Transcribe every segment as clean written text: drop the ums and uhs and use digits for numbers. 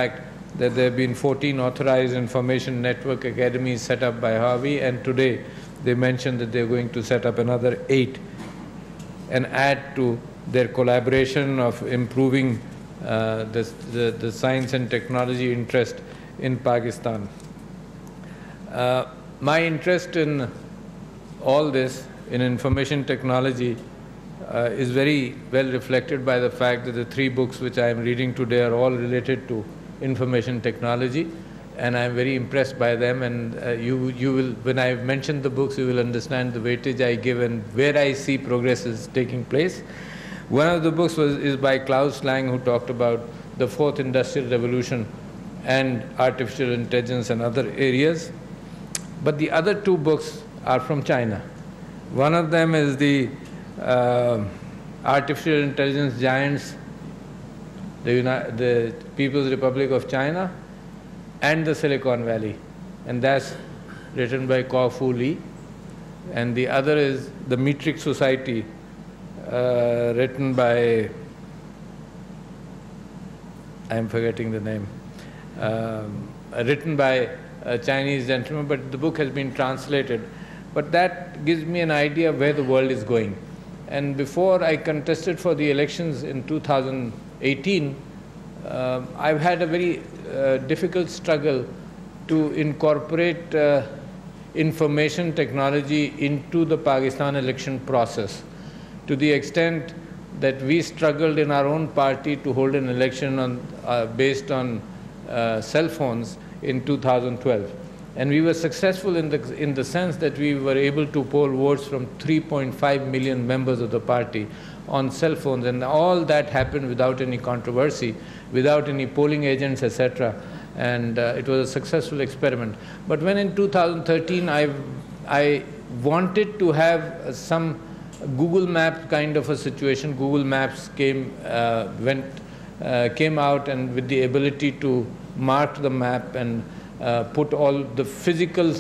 fact that there have been 14 authorized information network academies set up by Harvey, and today they mentioned that they're going to set up another 8 and add to their collaboration of improving the science and technology interest in Pakistan. My interest in all this, in information technology, is very well reflected by the fact that the 3 books which I am reading today are all related to information technology, and I am very impressed by them. And you will, when I have mentioned the books, you will understand the weightage I give and where I see progress is taking place. One of the books is by Klaus Lang, who talked about the 4th Industrial Revolution and artificial intelligence and other areas. But the other 2 books are from China. One of them is the Artificial Intelligence Giants, the People's Republic of China and the Silicon Valley, and that's written by Kung-Fu Lee. And the other is the Metric Society, written by, I'm forgetting the name, written by a Chinese gentleman, but the book has been translated. But that gives me an idea of where the world is going. And before I contested for the elections in 2018, I've had a very difficult struggle to incorporate information technology into the Pakistan election process, to the extent that we struggled in our own party to hold an election on, based on cell phones in 2012. And we were successful in the sense that we were able to poll votes from 3.5 million members of the party on cell phones, and all that happened without any controversy, without any polling agents, etc. And it was a successful experiment. But when in 2013 I wanted to have some Google Maps kind of a situation, Google Maps came out, and with the ability to mark the map and put all the physical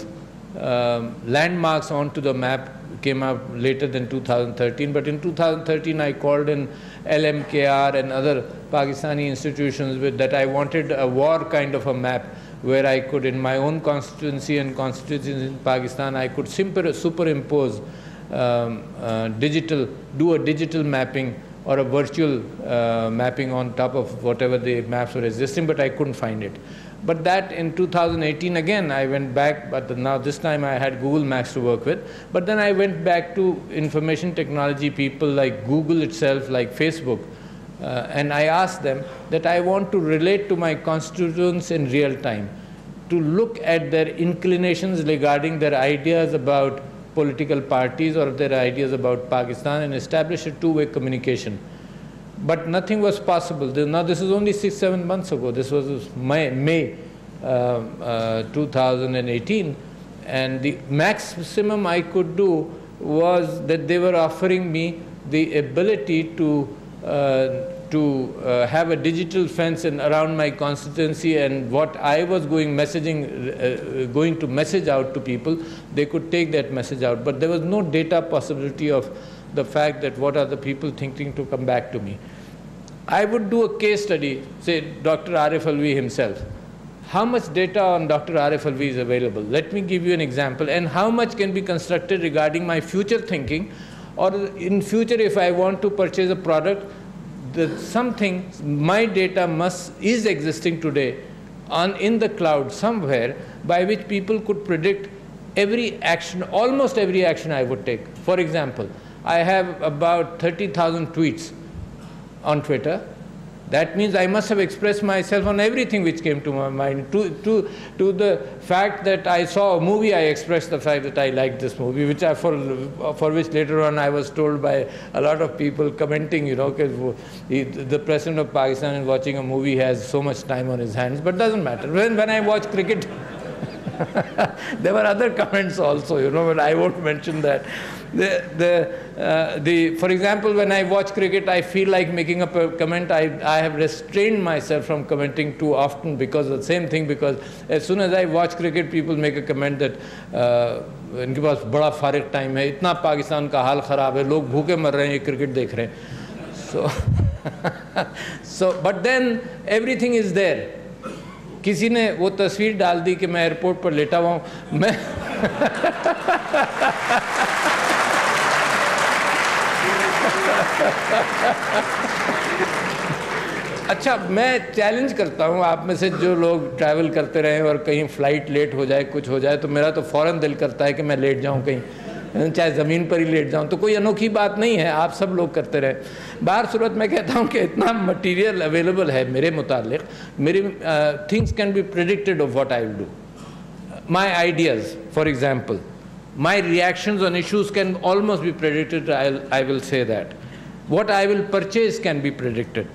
landmarks onto the map, came out later than 2013. But in 2013 I called in LMKR and other Pakistani institutions with that I wanted a war kind of a map where I could, in my own constituency and constituencies in Pakistan, I could superimpose do a digital mapping or a virtual mapping on top of whatever the maps were existing, but I couldn't find it. But that in 2018 again I went back, but now this time I had Google Maps to work with. But then I went back to information technology people like Google itself, like Facebook, and I asked them that I want to relate to my constituents in real time, to look at their inclinations regarding their ideas about political parties or their ideas about Pakistan, and establish a two-way communication. But nothing was possible. Now this is only 6-7 months ago. This was May 2018, and the maximum I could do was that they were offering me the ability to have a digital fence around my constituency, and what I was going to message out to people, they could take that message out. But there was no data possibility of the fact that what are the people thinking to come back to me. I would do a case study, say Dr. Arif Alvi himself. How much data on Dr. Arif Alvi is available? Let me give you an example. And how much can be constructed regarding my future thinking, or in future if I want to purchase a product, something, my data is existing today in the cloud somewhere, by which people could predict every action, almost every action I would take. For example, I have about 30,000 tweets on Twitter. That means I must have expressed myself on everything which came to my mind. To the fact that I saw a movie, I expressed the fact that I liked this movie, which for which later on I was told by a lot of people commenting, you know, because the President of Pakistan is watching a movie, has so much time on his hands, but doesn't matter. When I watch cricket, there were other comments also, you know, but I won't mention that. For example, when I watch cricket, I feel like making up a comment. I have restrained myself from commenting too often because of the same thing, because as soon as I watch cricket, people make a comment that इनके पास बड़ा फारिग time है, इतना पाकिस्तान का हाल ख़राब है, लोग भूखे मर रहे हैं, ये क्रिकेट देख रहे हैं. So, but then everything is there. किसी ने वो तस्वीर डाल दी कि मैं एयरपोर्ट पर लेटा हुआ हूँ, मैं अच्छा, मैं चैलेंज करता हूँ आप में से जो लोग ट्रैवल करते रहे और कहीं फ़्लाइट लेट हो जाए, कुछ हो जाए, तो मेरा तो फ़ौरन दिल करता है कि मैं लेट जाऊँ कहीं, चाहे ज़मीन पर ही लेट जाऊँ, तो कोई अनोखी बात नहीं है, आप सब लोग करते रहे। बाहर सूरत मैं कहता हूँ कि इतना मटीरियल अवेलेबल है मेरे मुतालिक, मेरी things can be predicted of what I will do, my ideas for example, my reactions on issues can almost be predicted. I will say that. What I will purchase can be predicted.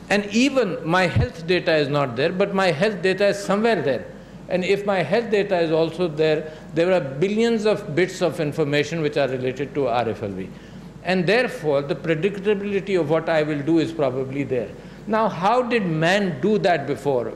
And even my health data is not there, but my health data is somewhere there. And if my health data is also there, there are billions of bits of information which are related to Arif Alvi. And therefore, the predictability of what I will do is probably there. Now, how did man do that before?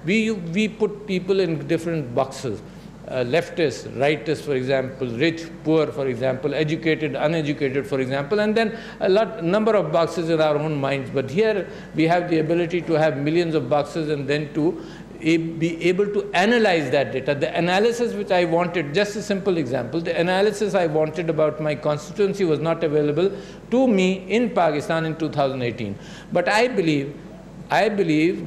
We put people in different boxes. Leftists, rightists, for example, rich, poor, for example, educated, uneducated, for example, and then a number of boxes in our own minds. But here we have the ability to have millions of boxes and then to be able to analyze that data. The analysis which I wanted, just a simple example, the analysis I wanted about my constituency was not available to me in Pakistan in 2018. But I believe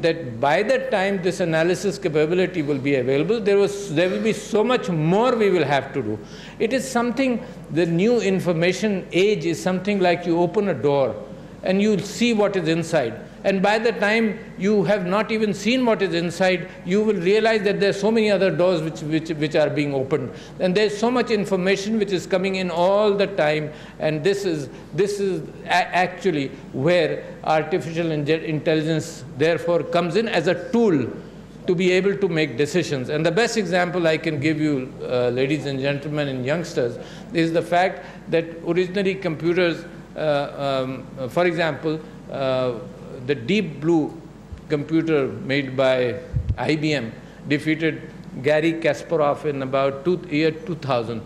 that by the time this analysis capability will be available, there will be so much more we will have to do. It is something, the new information age is something like you open a door and you'll see what is inside. And by the time you have not even seen what is inside, you will realize that there are so many other doors which are being opened. And there's so much information which is coming in all the time. And this is actually where artificial intelligence therefore comes in as a tool to be able to make decisions. And the best example I can give you, ladies and gentlemen and youngsters, is the fact that originally computers, for example, the Deep Blue computer made by IBM defeated Garry Kasparov in about year 2000.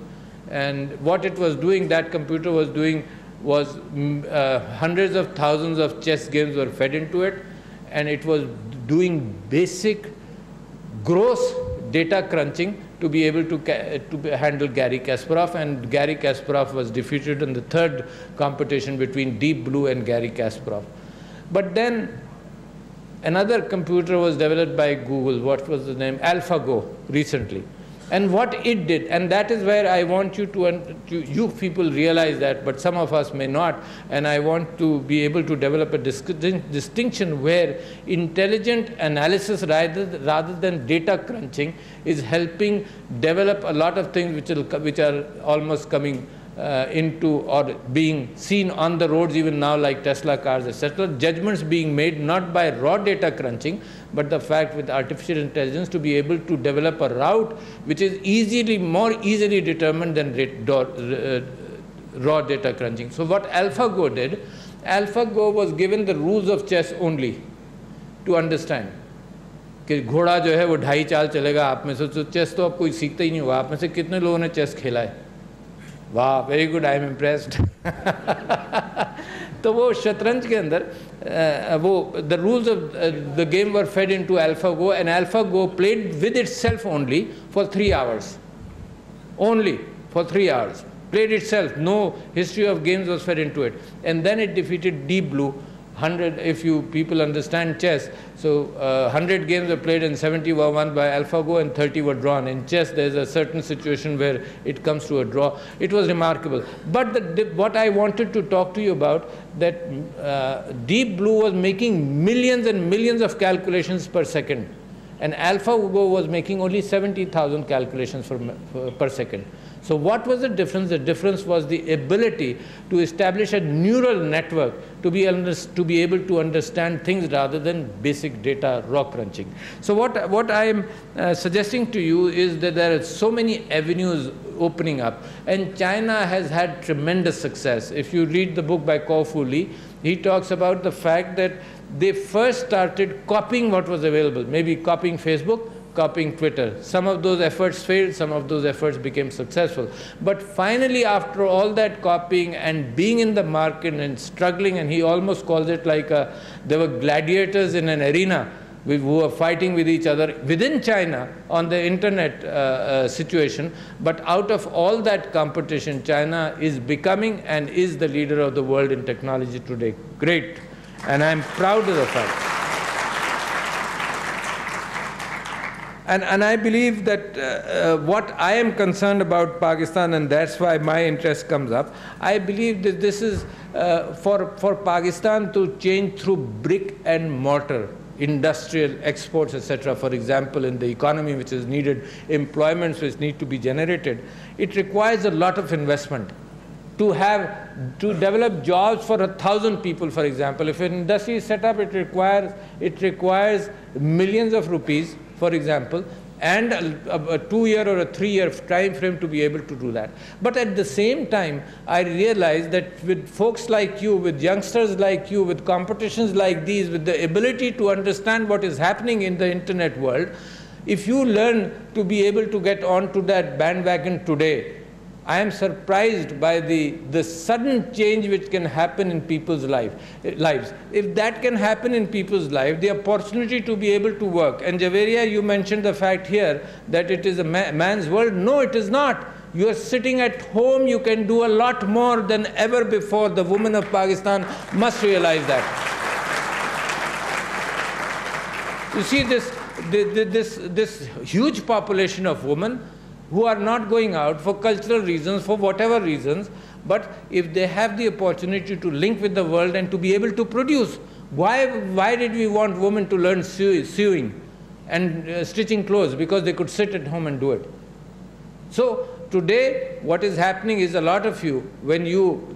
And what it was doing, that computer was doing, was hundreds of thousands of chess games were fed into it, and it was doing basic, gross data crunching to be able to handle Garry Kasparov, and Garry Kasparov was defeated in the third competition between Deep Blue and Garry Kasparov. But then another computer was developed by Google. What was the name? AlphaGo, recently. And what it did, and that is where I want you you people realize that, but some of us may not, and I want to be able to develop a distinction where intelligent analysis rather than data crunching is helping develop a lot of things which are almost coming into or being seen on the roads even now, like Tesla cars, etc. Judgments being made not by raw data crunching, but the fact with artificial intelligence to be able to develop a route which is more easily determined than raw data crunching. So what AlphaGo did, AlphaGo was given the rules of chess only to understand. कि घोड़ा जो है वो 2.5 चाल चलेगा, आप में से तो चेस तो आप कोई सीखता ही नहीं होगा, आप में से कितने लोगों ने चेस खेला है? वाह, very good, I am impressed. तो वो शतरंज के अंदर वो the rules of the game were fade into AlphaGo, and AlphaGo played with itself only for 3 hours. Only for 3 hours. Played itself. No history of games was fed into it. And then it defeated Deep Blue. 100, if you people understand chess, so 100 games were played and 70 were won by AlphaGo and 30 were drawn. In chess, there's a certain situation where it comes to a draw. It was remarkable. But what I wanted to talk to you about, that Deep Blue was making millions and millions of calculations per second, and AlphaGo was making only 70,000 calculations per second. So what was the difference? The difference was the ability to establish a neural network to be able to understand things rather than basic data raw crunching. So what I am suggesting to you is that there are so many avenues opening up, and China has had tremendous success. If you read the book by Kung Fu Lee, he talks about the fact that they first started copying what was available, maybe copying Facebook, copying Twitter. Some of those efforts failed, some of those efforts became successful. But finally, after all that copying and being in the market and struggling, and he almost calls it like there were gladiators in an arena who are fighting with each other within China on the internet situation. But out of all that competition, China is becoming and is the leader of the world in technology today. Great. And I'm proud of the fact. And I believe that what I am concerned about Pakistan, and that's why my interest comes up, I believe that this is for Pakistan to change through brick and mortar, industrial exports, etc. For example, in the economy which is needed, employments which need to be generated, it requires a lot of investment. To develop jobs for 1,000 people, for example, if an industry is set up, it requires millions of rupees, for example, and a 2-year or a 3-year time frame to be able to do that. But at the same time, I realize that with folks like you, with youngsters like you, with competitions like these, with the ability to understand what is happening in the internet world, if you learn to be able to get onto that bandwagon today, I am surprised by the sudden change which can happen in people's lives. If that can happen in people's lives, the opportunity to be able to work. And Javeria, you mentioned the fact here that it is a man's world. No, it is not. You are sitting at home, you can do a lot more than ever before. The women of Pakistan must realize that. You see this huge population of women who are not going out for cultural reasons, for whatever reasons, but if they have the opportunity to link with the world and to be able to produce, why did we want women to learn sewing and stitching clothes? Because they could sit at home and do it. So today what is happening is a lot of you, when you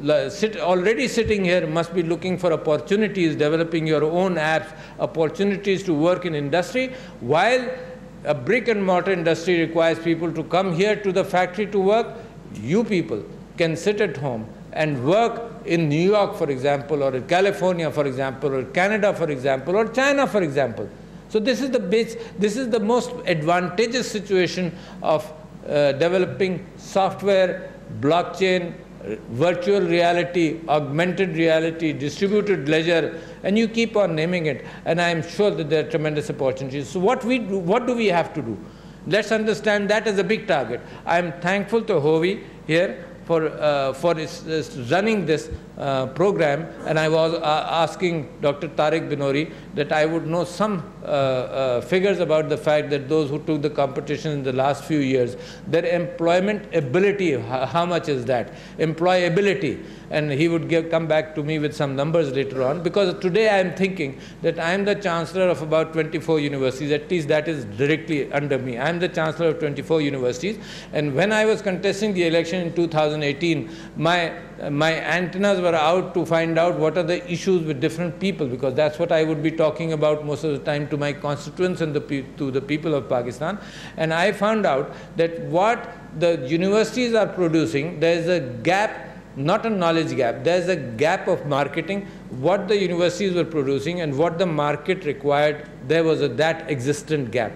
already sitting here, must be looking for opportunities, developing your own apps, opportunities to work in industry, while a brick and mortar industry requires people to come here to the factory to work. You people can sit at home and work in New York, for example, or in California, for example, or Canada, for example, or China, for example. So this is the most advantageous situation of developing software, blockchain, virtual reality, augmented reality, distributed ledger, and you keep on naming it. And I am sure that there are tremendous opportunities. So what do we have to do? Let's understand that as a big target. I am thankful to Hovi here for running this program, and I was asking Dr. Tariq Binori that I would know some figures about the fact that those who took the competition in the last few years, their employment ability, how much is that? Employability. And he would come back to me with some numbers later on, because today I am thinking that I am the chancellor of about 24 universities, at least that is directly under me. I am the chancellor of 24 universities, and when I was contesting the election in 2018, my antennas were out to find out what are the issues with different people, because that's what I would be talking about most of the time to my constituents and to the people of Pakistan. And I found out that what the universities are producing, there is a gap, not a knowledge gap, there is a gap of marketing. What the universities were producing and what the market required, there was that existent gap.